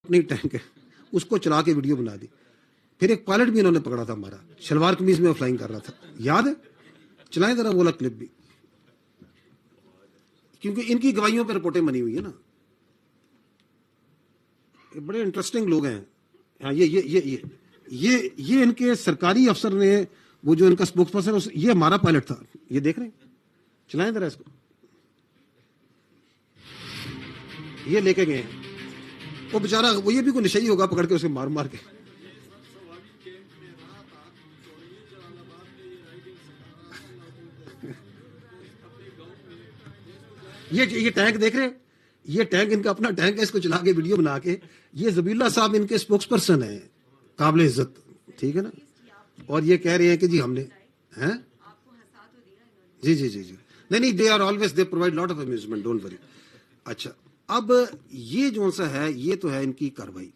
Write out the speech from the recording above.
اپنی ٹینک ہے اس کو چلا کے ویڈیو بنا دی. پھر ایک پائلٹ بھی انہوں نے پکڑا تھا ہمارا, شلوار قمیض میں فلائنگ کر رہا تھا, یاد ہے؟ چلائیں ذرا بولا کلپ بھی, کیونکہ ان کی گواہیوں پہ رپورٹیں بنی ہوئی ہیں نا. بڑے انٹرسٹنگ لوگ ہیں. ہاں یہ ان کے سرکاری افسر نے, وہ جو ان کا اسپوکس پرسن, یہ ہمارا پائلٹ تھا. یہ دیکھ رہے ہیں, چلائیں ذرا اس کو. یہ لے کے گئے ہیں وہ بیچارہ, وہ یہ بھی کوئی نشئی ہوگا پکڑ کے اسے مار مار کے. یہ ٹینک دیکھ رہے ہیں, یہ ٹینک ان کا اپنا ٹینک ہے, اس کو چلا کے ویڈیو بنا کے. یہ زبی اللہ صاحب ان کے اسپوکس پرسن ہیں, قابل عزت, ٹھیک ہے نا. اور یہ کہہ رہے ہیں کہ جی ہم نے ہیں جی نہیں, they are always, they provide lot of amusement, don't worry. اچھا, اب یہ جو سا ہے, یہ تو ہے ان کی کاروائی.